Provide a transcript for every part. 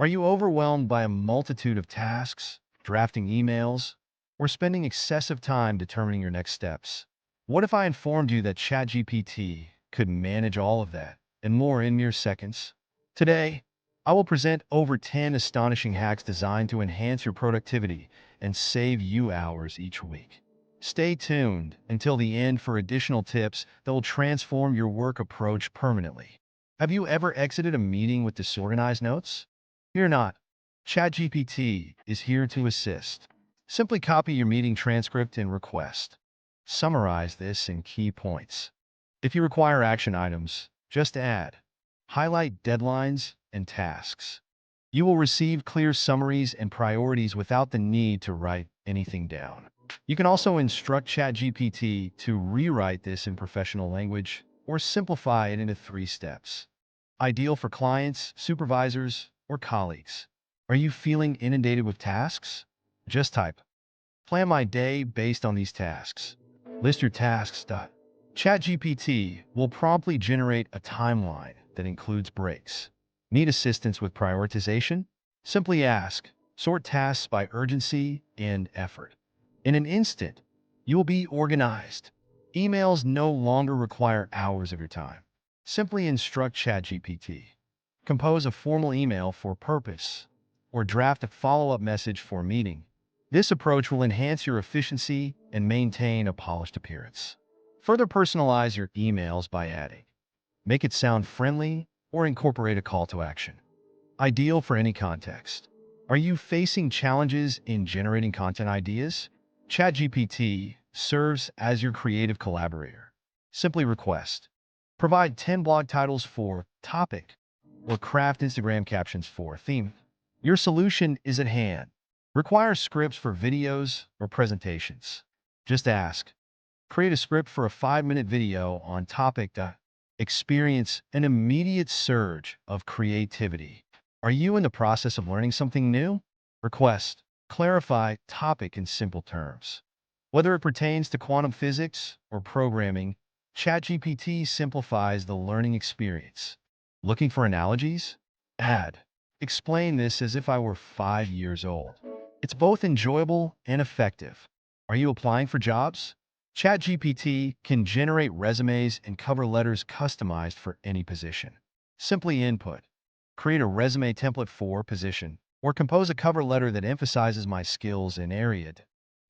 Are you overwhelmed by a multitude of tasks, drafting emails, or spending excessive time determining your next steps? What if I informed you that ChatGPT could manage all of that and more in mere seconds? Today, I will present over 10 astonishing hacks designed to enhance your productivity and save you hours each week. Stay tuned until the end for additional tips that will transform your work approach permanently. Have you ever exited a meeting with disorganized notes? Fear not. ChatGPT is here to assist. Simply copy your meeting transcript and request. Summarize this in key points. If you require action items, just add. Highlight deadlines and tasks. You will receive clear summaries and priorities without the need to write anything down. You can also instruct ChatGPT to rewrite this in professional language or simplify it into 3 steps. Ideal for clients, supervisors, or colleagues. Are you feeling inundated with tasks? Just type, plan my day based on these tasks. List your tasks. ChatGPT will promptly generate a timeline that includes breaks. Need assistance with prioritization? Simply ask, sort tasks by urgency and effort. In an instant, you will be organized. Emails no longer require hours of your time. Simply instruct ChatGPT. Compose a formal email for purpose, or draft a follow-up message for a meeting. This approach will enhance your efficiency and maintain a polished appearance. Further personalize your emails by adding, make it sound friendly, or incorporate a call to action. Ideal for any context. Are you facing challenges in generating content ideas? ChatGPT serves as your creative collaborator. Simply request, provide 10 blog titles for topic, or craft Instagram captions for theme. Your solution is at hand. Require scripts for videos or presentations. Just ask, create a script for a 5-minute video on topic. Experience an immediate surge of creativity. Are you in the process of learning something new? Request, clarify topic in simple terms. Whether it pertains to quantum physics or programming, ChatGPT simplifies the learning experience. Looking for analogies? Add, explain this as if I were 5 years old. It's both enjoyable and effective. Are you applying for jobs? ChatGPT can generate resumes and cover letters customized for any position. Simply input, create a resume template for position, or compose a cover letter that emphasizes my skills in area.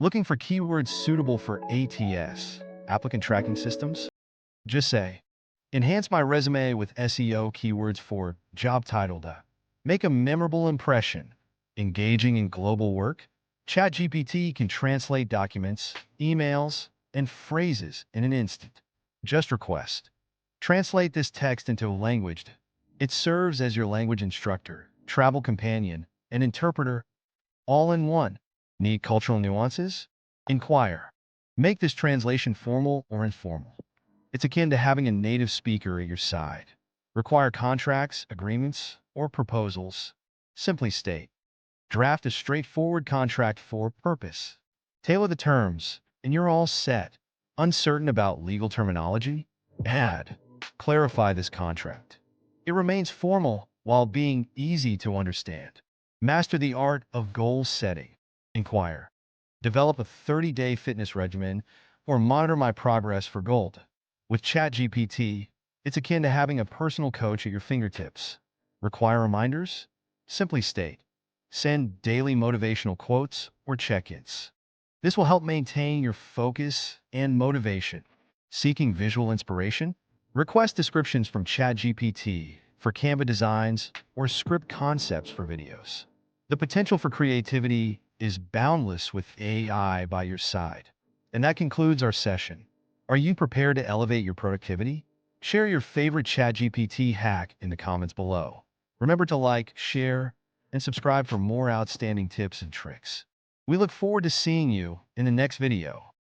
Looking for keywords suitable for ATS, applicant tracking systems? Just say, enhance my resume with SEO keywords for job title. Make a memorable impression. Engaging in global work? ChatGPT can translate documents, emails, and phrases in an instant. Just request, translate this text into a language. It serves as your language instructor, travel companion, and interpreter, all in one. Need cultural nuances? Inquire. Make this translation formal or informal. It's akin to having a native speaker at your side. Require contracts, agreements, or proposals? Simply state, draft a straightforward contract for purpose. Tailor the terms, and you're all set. Uncertain about legal terminology? Add, clarify this contract. It remains formal while being easy to understand. Master the art of goal setting. Inquire. Develop a 30-day fitness regimen or monitor my progress for gold. With ChatGPT, it's akin to having a personal coach at your fingertips. Require reminders? Simply state, send daily motivational quotes or check-ins. This will help maintain your focus and motivation. Seeking visual inspiration? Request descriptions from ChatGPT for Canva designs or script concepts for videos. The potential for creativity is boundless with AI by your side. And that concludes our session. Are you prepared to elevate your productivity? Share your favorite ChatGPT hack in the comments below. Remember to like, share, and subscribe for more outstanding tips and tricks. We look forward to seeing you in the next video.